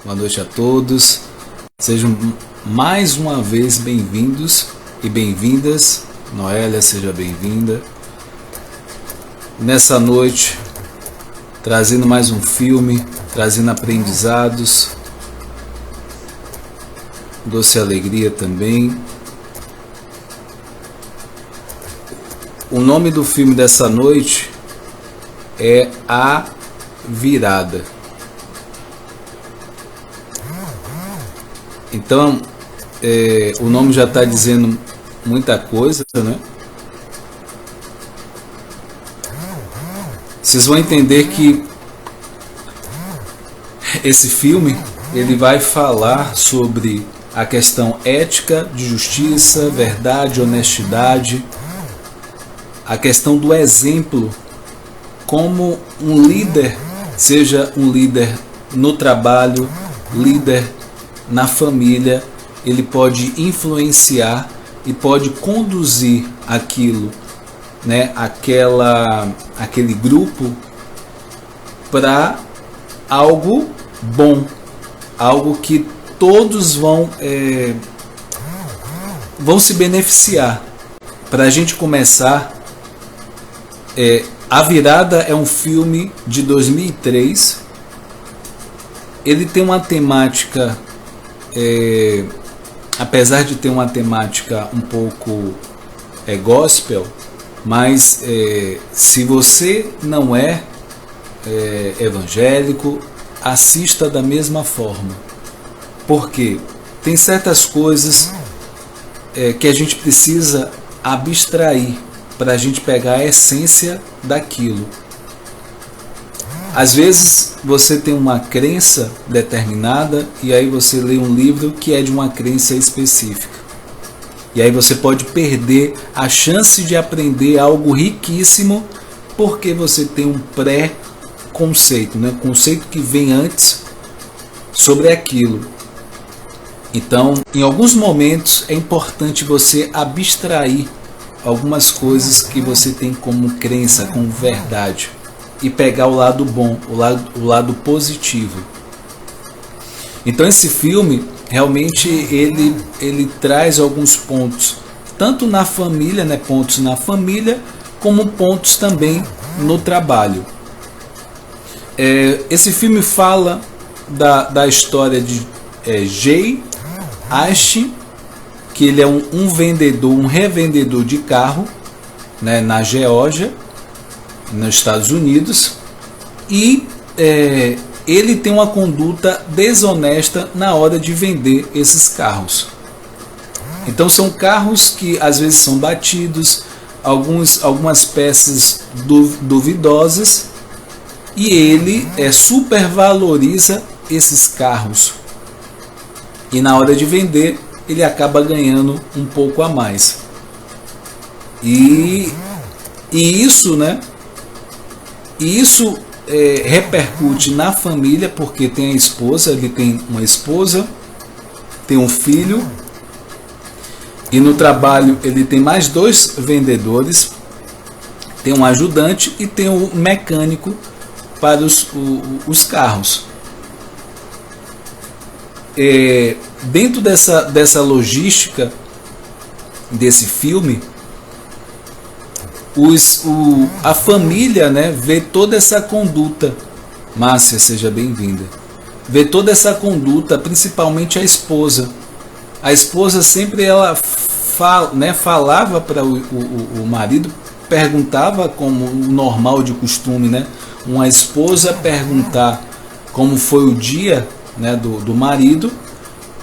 Boa noite a todos. Sejam mais uma vez bem-vindos e bem-vindas. Noélia, seja bem-vinda. Nessa noite, trazendo mais um filme, trazendo aprendizados, doce alegria também. O nome do filme dessa noite é A Virada. Então, o nome já está dizendo muita coisa, né? Vocês vão entender que esse filme ele vai falar sobre a questão ética, de justiça, verdade, honestidade, a questão do exemplo, como um líder, seja um líder no trabalho, líder na família, ele pode influenciar e pode conduzir aquilo, né, aquele grupo para algo bom, algo que todos vão se beneficiar. Para a gente começar, A Virada é um filme de 2003. Ele tem uma temática, apesar de ter uma temática um pouco gospel, mas se você não é evangélico, assista da mesma forma, porque tem certas coisas que a gente precisa abstrair para a gente pegar a essência daquilo. Às vezes você tem uma crença determinada e aí você lê um livro que é de uma crença específica. E aí você pode perder a chance de aprender algo riquíssimo porque você tem um pré-conceito, né? Conceito que vem antes sobre aquilo. Então, em alguns momentos é importante você abstrair algumas coisas que você tem como crença, como verdade, e pegar o lado bom, o lado positivo. Então esse filme realmente ele traz alguns pontos, tanto na família, né, pontos na família, como pontos também no trabalho. Esse filme fala da história de Jay Ash, que ele é um revendedor de carro, né, na Geórgia, nos Estados Unidos, e ele tem uma conduta desonesta na hora de vender esses carros. Então são carros que às vezes são batidos, algumas peças duvidosas, e ele supervaloriza esses carros, e na hora de vender ele acaba ganhando um pouco a mais. E isso, né? E isso repercute na família, porque tem a esposa, ele tem uma esposa, tem um filho, e no trabalho ele tem mais 2 vendedores, tem um ajudante e tem um mecânico para os carros. Dentro dessa logística desse filme, a família, né, vê toda essa conduta. Márcia, seja bem-vinda. Vê toda essa conduta, principalmente a esposa. A esposa sempre falava para o marido, perguntava, como normal de costume, né, uma esposa perguntar como foi o dia, né, do marido,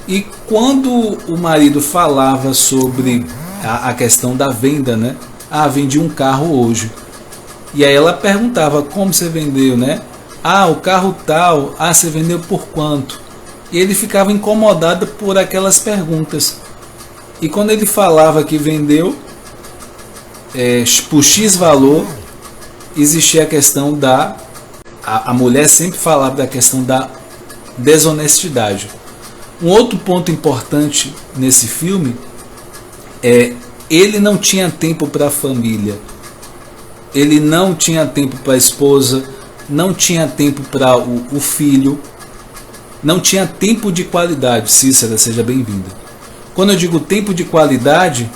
e quando o marido falava sobre a questão da venda, né, vendi um carro hoje, e aí ela perguntava como você vendeu, né, o carro tal, você vendeu por quanto? E ele ficava incomodado por aquelas perguntas, e quando ele falava que vendeu por X valor, existia a questão a mulher sempre falava da questão da desonestidade. Um outro ponto importante nesse filme ele não tinha tempo para a família, ele não tinha tempo para a esposa, não tinha tempo para o filho, não tinha tempo de qualidade. Cícera, seja bem-vinda. Quando eu digo tempo de qualidade,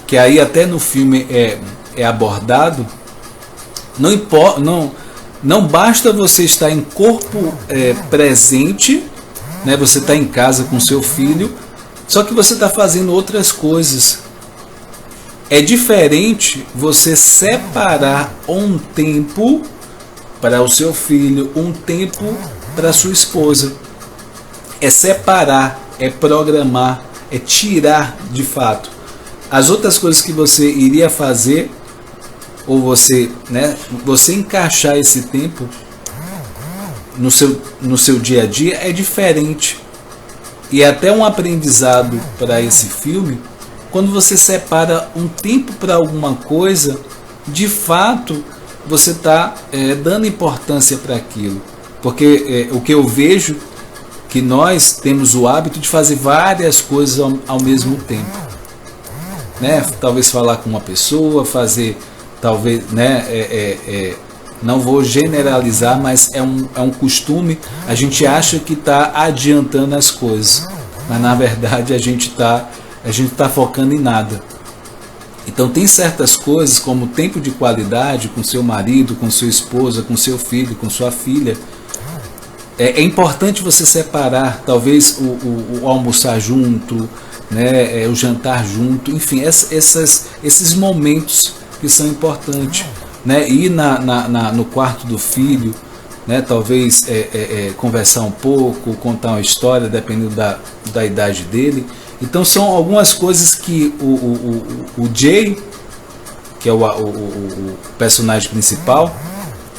que aí até no filme é abordado, não basta você estar em corpo presente, né? Você está em casa com seu filho, só que você está fazendo outras coisas. É diferente você separar um tempo para o seu filho, um tempo para sua esposa. É separar, é programar, é tirar de fato as outras coisas que você iria fazer, ou você encaixar esse tempo no seu dia a dia é diferente. E é até um aprendizado para esse filme, quando você separa um tempo para alguma coisa, de fato você está dando importância para aquilo. Porque o que eu vejo, que nós temos o hábito de fazer várias coisas ao mesmo tempo, né? Talvez falar com uma pessoa, fazer, talvez, né? Não vou generalizar, mas é um costume. A gente acha que está adiantando as coisas, mas na verdade a gente tá focando em nada. Então tem certas coisas, como tempo de qualidade com seu marido, com sua esposa, com seu filho, com sua filha. É importante você separar, talvez o almoçar junto, né, o jantar junto, enfim, esses momentos que são importantes, né, ir no quarto do filho, né, talvez conversar um pouco, contar uma história, dependendo da idade dele. Então são algumas coisas que o Jay, que é o personagem principal,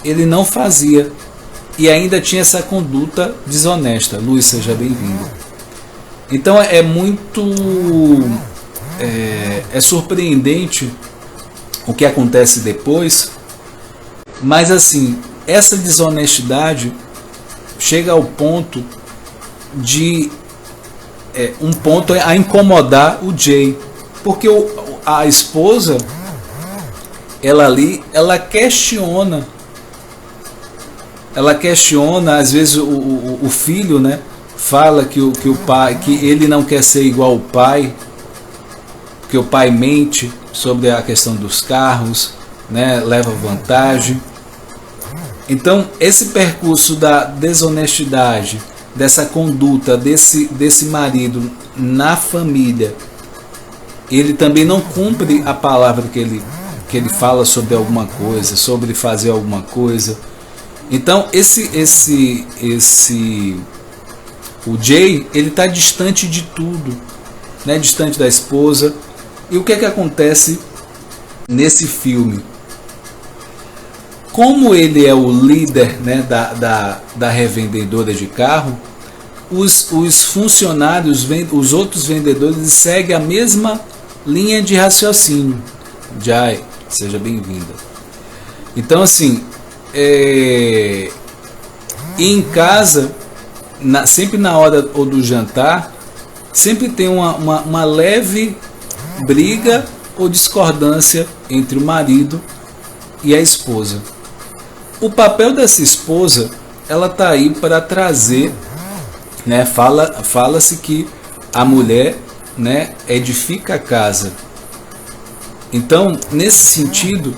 ele não fazia. E ainda tinha essa conduta desonesta. Luiz, seja bem-vindo. Então é muito surpreendente o que acontece depois, mas assim, essa desonestidade chega ao ponto de a incomodar o Jay, porque a esposa, ela questiona às vezes o filho, né, fala que o pai, que ele não quer ser igual ao pai, que o pai mente sobre a questão dos carros, né, leva vantagem. Então esse percurso da desonestidade, dessa conduta desse marido na família, ele também não cumpre a palavra que ele fala sobre alguma coisa, sobre fazer alguma coisa. Então o Jay, ele está distante de tudo, né? Distante da esposa. E o que é que acontece nesse filme? Como ele é o líder, né, da revendedora de carro, os funcionários, os outros vendedores, seguem a mesma linha de raciocínio. Jay, seja bem-vinda. Então assim, em casa, sempre na hora do jantar, sempre tem uma leve briga ou discordância entre o marido e a esposa. O papel dessa esposa, ela está aí para trazer, né, fala-se que a mulher, né, edifica a casa. Então, nesse sentido,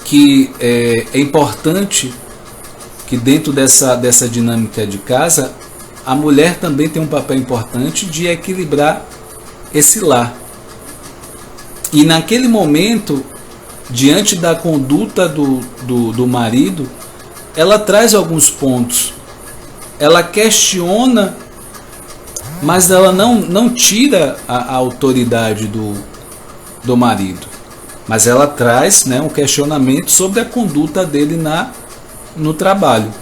que é importante que dentro dessa dinâmica de casa, a mulher também tem um papel importante de equilibrar esse lar. E naquele momento, diante da conduta do marido, ela traz alguns pontos. Ela questiona, mas ela não tira a autoridade do marido. Mas ela traz, né, um questionamento sobre a conduta dele no trabalho.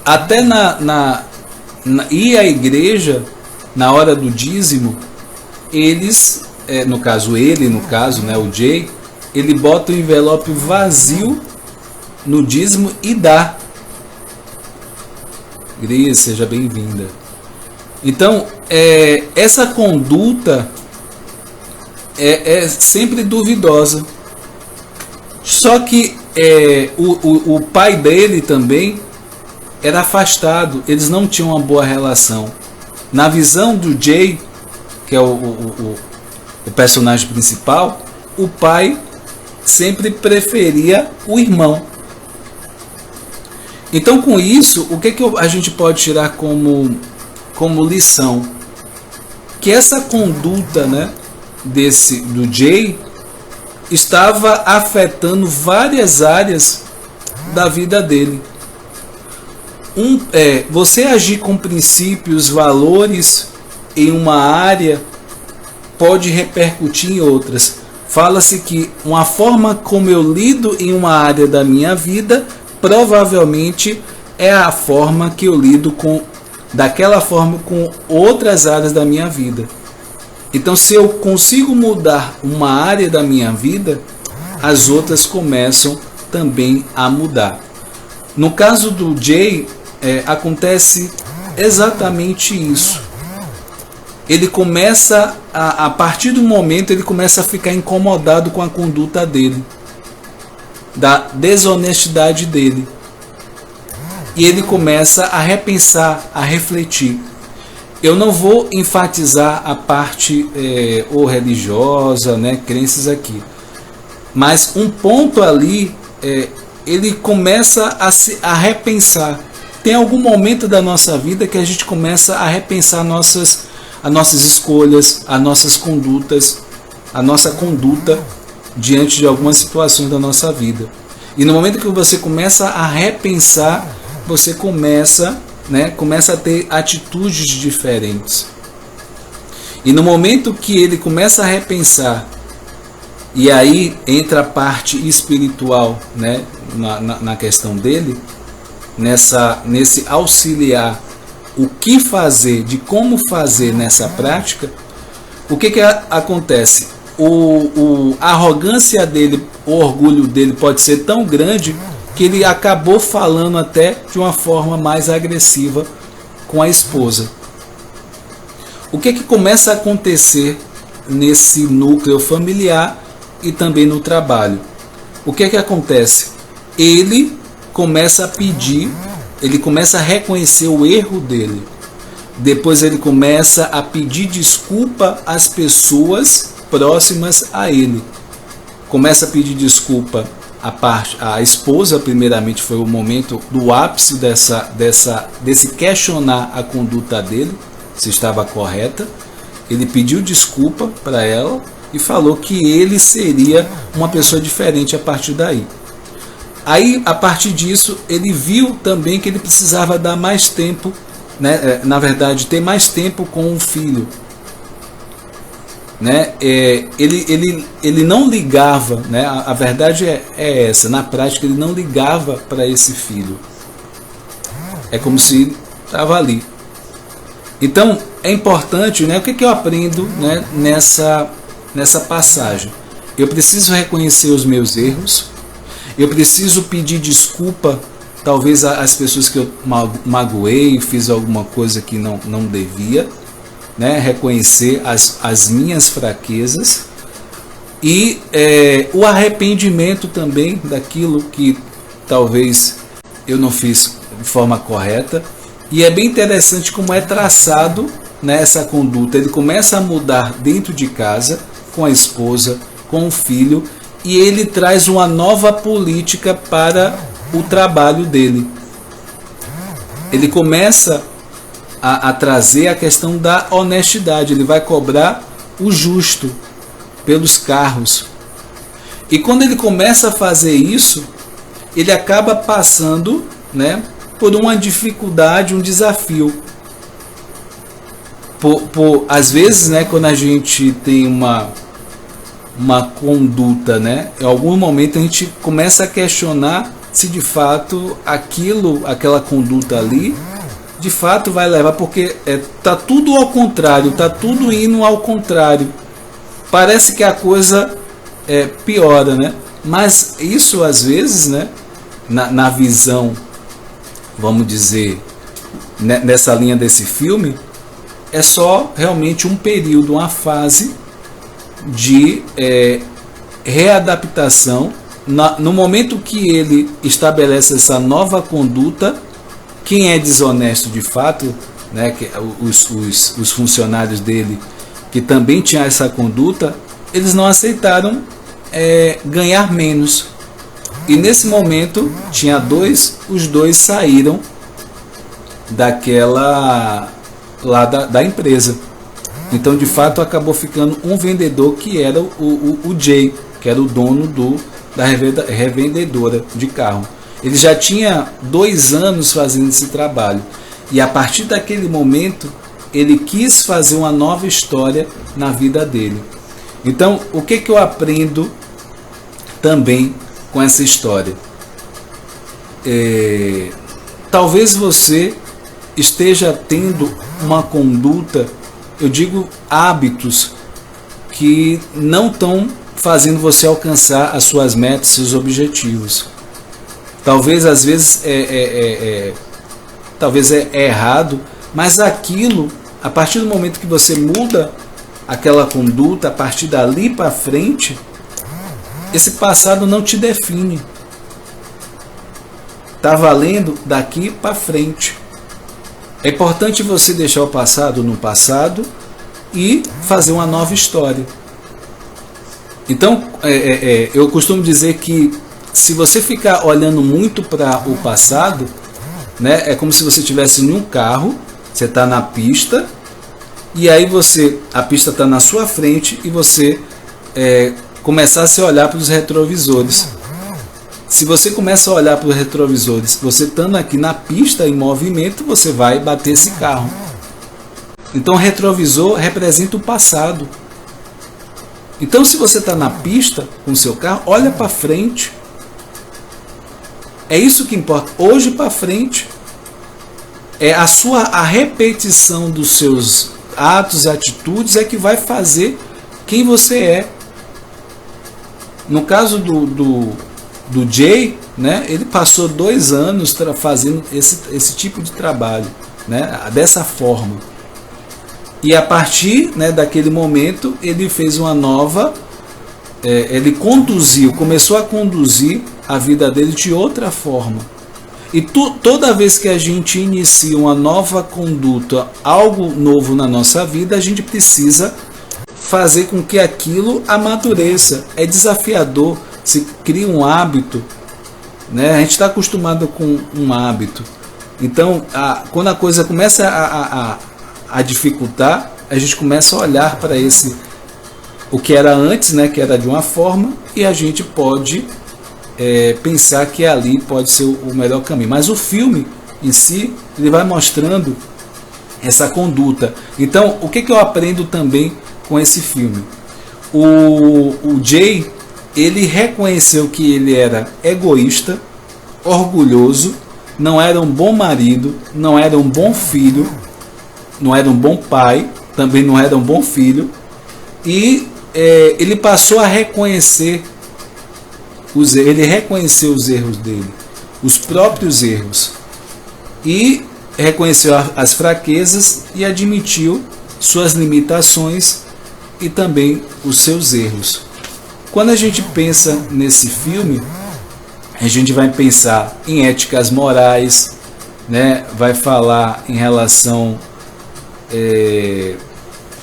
Até ir à igreja, na hora do dízimo, eles, no caso, né, o Jay, ele bota o envelope vazio no dízimo e dá. Igreja, seja bem-vinda. Então, essa conduta é sempre duvidosa. Só que o pai dele também, era afastado, eles não tinham uma boa relação. Na visão do Jay, que é o personagem principal, o pai sempre preferia o irmão. Então, com isso, o que a gente pode tirar como lição? Que essa conduta, né, do Jay estava afetando várias áreas da vida dele. Você agir com princípios, valores em uma área pode repercutir em outras. Fala-se que uma forma como eu lido em uma área da minha vida provavelmente é a forma que eu lido daquela forma com outras áreas da minha vida. Então, se eu consigo mudar uma área da minha vida, as outras começam também a mudar. No caso do Jay, acontece exatamente isso. Ele começa, a partir do momento, ele começa a ficar incomodado com a conduta dele, da desonestidade dele. E ele começa a repensar, a refletir. Eu não vou enfatizar a parte religiosa, né, crenças aqui. Mas um ponto ali, ele começa a repensar. Tem algum momento da nossa vida que a gente começa a repensar as nossas escolhas, as nossas condutas, a nossa conduta diante de algumas situações da nossa vida. E no momento que você começa a repensar, você começa a ter atitudes diferentes. E no momento que ele começa a repensar, e aí entra a parte espiritual, né, na questão dele, nesse auxiliar o que fazer, de como fazer nessa prática, o que acontece? A arrogância dele, o orgulho dele pode ser tão grande que ele acabou falando até de uma forma mais agressiva com a esposa. O que começa a acontecer nesse núcleo familiar e também no trabalho? O que acontece? Ele começa a pedir, ele começa a reconhecer o erro dele. Depois ele começa a pedir desculpa às pessoas próximas a ele. Começa a pedir desculpa à esposa, primeiramente foi o momento do ápice desse questionar a conduta dele, se estava correta. Ele pediu desculpa para ela e falou que ele seria uma pessoa diferente a partir daí. Aí, a partir disso, ele viu também que ele precisava dar mais tempo, né? Na verdade, ter mais tempo com o filho. Né? Ele não ligava, né? A verdade é essa, na prática ele não ligava para esse filho. É como se estava ali. Então, é importante, né? O que eu aprendo, né, nessa passagem? Eu preciso reconhecer os meus erros. Eu preciso pedir desculpa, talvez às pessoas que eu magoei, fiz alguma coisa que não devia, né? Reconhecer as minhas fraquezas e o arrependimento também daquilo que talvez eu não fiz de forma correta. E é bem interessante como é traçado, né, essa conduta. Ele começa a mudar dentro de casa, com a esposa, com o filho, e ele traz uma nova política para o trabalho dele. Ele começa a trazer a questão da honestidade. Ele vai cobrar o justo pelos carros. E quando ele começa a fazer isso, ele acaba passando, né, por uma dificuldade, um desafio. Às vezes, né, quando a gente tem uma conduta, né, em algum momento a gente começa a questionar se de fato aquela conduta ali de fato vai levar, porque tá tudo ao contrário, tá tudo indo ao contrário. Parece que a coisa piora, né? Mas isso às vezes, né, na visão, vamos dizer, nessa linha desse filme, é só realmente um período, uma fase de readaptação. No momento que ele estabelece essa nova conduta, Quem é desonesto de fato, né, que os funcionários dele, que também tinham essa conduta, eles não aceitaram ganhar menos. E nesse momento tinha os dois saíram daquela lá da empresa. Então de fato acabou ficando um vendedor, que era o Jay, que era o dono da revendedora de carro. Ele já tinha 2 anos fazendo esse trabalho, e a partir daquele momento ele quis fazer uma nova história na vida dele. Então o que eu aprendo também com essa história? Talvez você esteja tendo uma conduta, eu digo hábitos, que não estão fazendo você alcançar as suas metas, seus objetivos. Talvez às vezes talvez é errado, mas aquilo, a partir do momento que você muda aquela conduta, a partir dali para frente, esse passado não te define. Tá valendo daqui para frente. É importante você deixar o passado no passado e fazer uma nova história. Então, eu costumo dizer que se você ficar olhando muito para o passado, né, é como se você estivesse em um carro, você está na pista, e aí a pista está na sua frente, e você começasse a olhar para os retrovisores. Se você começa a olhar para os retrovisores, você estando aqui na pista em movimento, você vai bater esse carro. Então o retrovisor representa o passado. Então se você está na pista com o seu carro, olha para frente. É isso que importa. Hoje para frente. É a repetição dos seus atos e atitudes é que vai fazer quem você é. No caso do Jay, né, ele passou 2 anos fazendo esse tipo de trabalho, né, dessa forma. E a partir, né, daquele momento, ele fez uma nova, ele começou a conduzir a vida dele de outra forma. E toda vez que a gente inicia uma nova conduta, algo novo na nossa vida, a gente precisa fazer com que aquilo amadureça. É desafiador. Se cria um hábito, né? A gente está acostumado com um hábito. Então, quando a coisa começa a dificultar, a gente começa a olhar para o que era antes, né? Que era de uma forma, e a gente pode pensar que ali pode ser o melhor caminho. Mas o filme em si, ele vai mostrando essa conduta. Então, o que eu aprendo também com esse filme? O Jay, ele reconheceu que ele era egoísta, orgulhoso, não era um bom marido, não era um bom filho, não era um bom pai, também não era um bom filho, e ele passou a reconhecer ele reconheceu os erros dele, os próprios erros, e reconheceu as fraquezas e admitiu suas limitações e também os seus erros. Quando a gente pensa nesse filme, a gente vai pensar em éticas morais, né? Vai falar em relação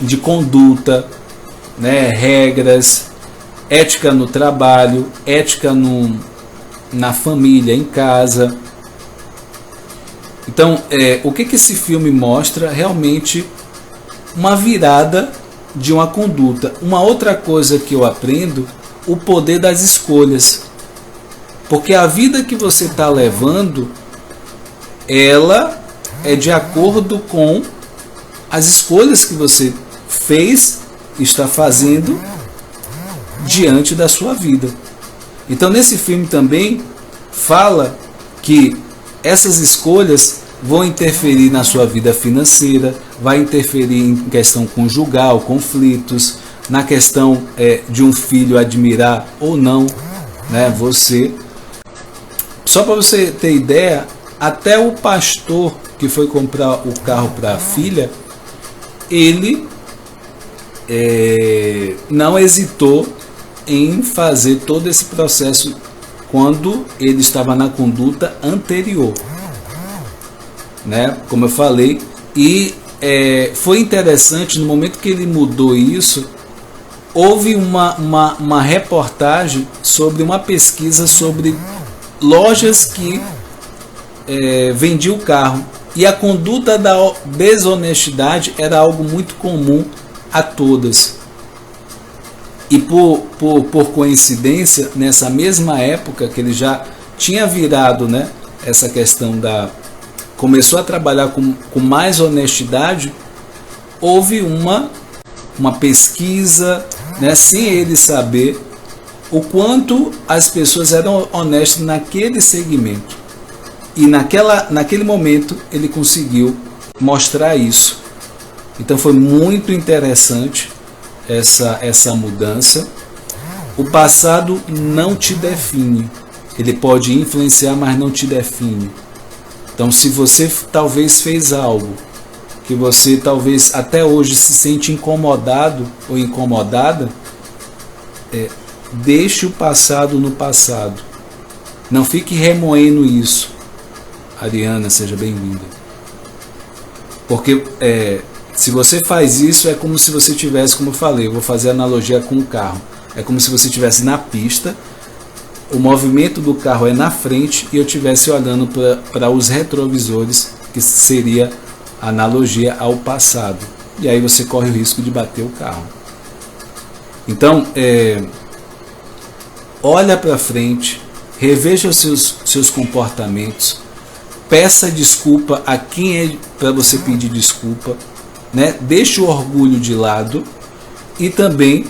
de conduta, né? Regras, ética no trabalho, ética na família, em casa. Então, o que esse filme mostra? Realmente uma virada de uma conduta. Uma outra coisa que eu aprendo, o poder das escolhas. Porque a vida que você está levando, ela é de acordo com as escolhas que você fez, está fazendo diante da sua vida. Então nesse filme também fala que essas escolhas vão interferir na sua vida financeira, vai interferir em questão conjugal, conflitos, na questão de um filho admirar ou não, né, você. Só para você ter ideia, até o pastor que foi comprar o carro para a filha, ele não hesitou em fazer todo esse processo quando ele estava na conduta anterior. né? Como eu falei, e foi interessante no momento que ele mudou isso. Houve uma reportagem sobre uma pesquisa sobre lojas que vendiam o carro, e a conduta da desonestidade era algo muito comum a todas. E por coincidência, nessa mesma época que ele já tinha virado, né, essa questão começou a trabalhar com mais honestidade, houve uma pesquisa, né, sem ele saber o quanto as pessoas eram honestas naquele segmento. E naquele momento ele conseguiu mostrar isso. Então foi muito interessante essa mudança. O passado não te define. Ele pode influenciar, mas não te define. Então, se você talvez fez algo que você talvez até hoje se sente incomodado ou incomodada, deixe o passado no passado. Não fique remoendo isso. Ariana, seja bem-vinda. Porque se você faz isso, é como se você tivesse, como eu falei, eu vou fazer analogia com o carro. É como se você estivesse na pista, o movimento do carro é na frente e eu estivesse olhando para os retrovisores, que seria analogia ao passado. E aí você corre o risco de bater o carro. Então, olha para frente, reveja os seus comportamentos, peça desculpa a quem é para você pedir desculpa, né? Deixe o orgulho de lado e também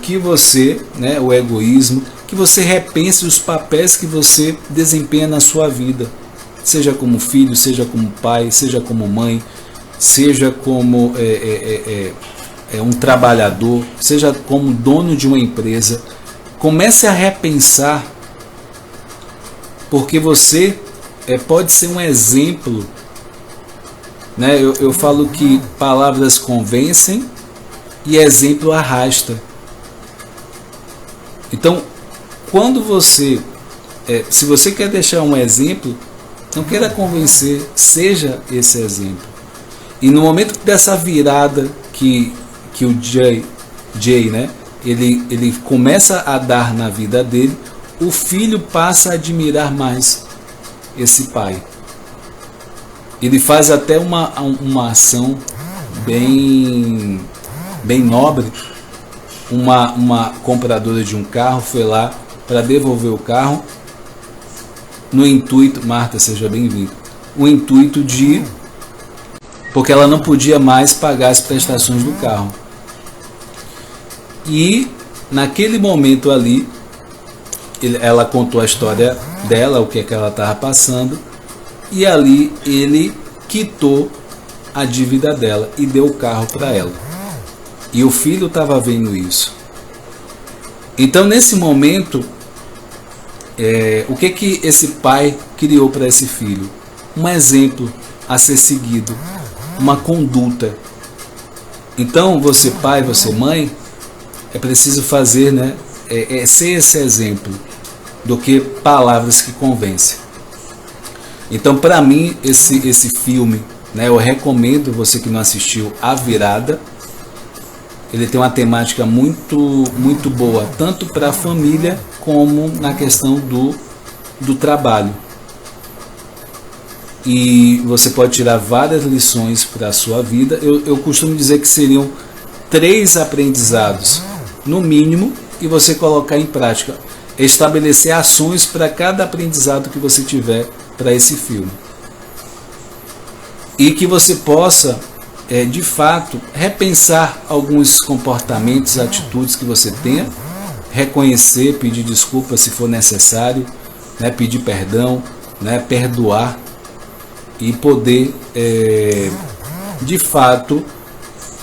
que você, né, o egoísmo, que você repense os papéis que você desempenha na sua vida, seja como filho, seja como pai, seja como mãe, seja como um trabalhador, seja como dono de uma empresa. Comece a repensar, porque você pode ser um exemplo, né? Eu falo que palavras convencem e exemplo arrasta. Então, quando você, se você quer deixar um exemplo, não queira convencer, seja esse exemplo. E no momento dessa virada que o Jay, né, ele começa a dar na vida dele, o filho passa a admirar mais esse pai. Ele faz até uma ação bem nobre. Uma compradora de um carro foi lá para devolver o carro no intuito, Marta, seja bem-vinda, o intuito porque ela não podia mais pagar as prestações do carro. E naquele momento ali, ela contou a história dela, o que é que ela estava passando, e ali ele quitou a dívida dela e deu o carro para ela. E o filho estava vendo isso. Então, nesse momento, o que esse pai criou para esse filho? Um exemplo a ser seguido, uma conduta. Então, você pai, você mãe, é preciso fazer, né, ser esse exemplo do que palavras que convencem. Então, para mim, esse filme, né, eu recomendo você que não assistiu A Virada. Ele tem uma temática muito boa, tanto para a família como na questão do trabalho. E você pode tirar várias lições para a sua vida. Eu costumo dizer que seriam 3 aprendizados, no mínimo, e você colocar em prática. Estabelecer ações para cada aprendizado que você tiver para esse filme. E que você possa, de fato, repensar alguns comportamentos, atitudes que você tenha, reconhecer, pedir desculpa se for necessário, né, pedir perdão, né, perdoar e poder, de fato,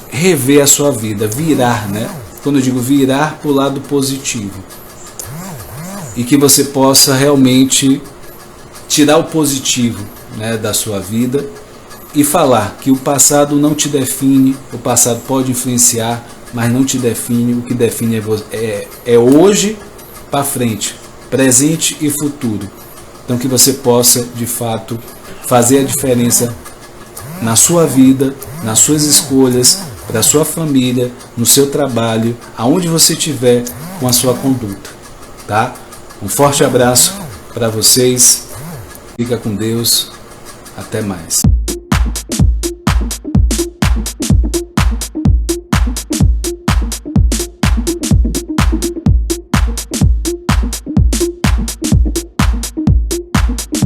rever a sua vida, virar, né? Quando eu digo virar para o lado positivo. E que você possa realmente tirar o positivo, né, da sua vida e falar que o passado não te define, o passado pode influenciar, mas não te define. O que define é hoje para frente, presente e futuro. Então que você possa, de fato, fazer a diferença na sua vida, nas suas escolhas, para a sua família, no seu trabalho, aonde você estiver com a sua conduta, tá? Um forte abraço para vocês, fica com Deus, até mais.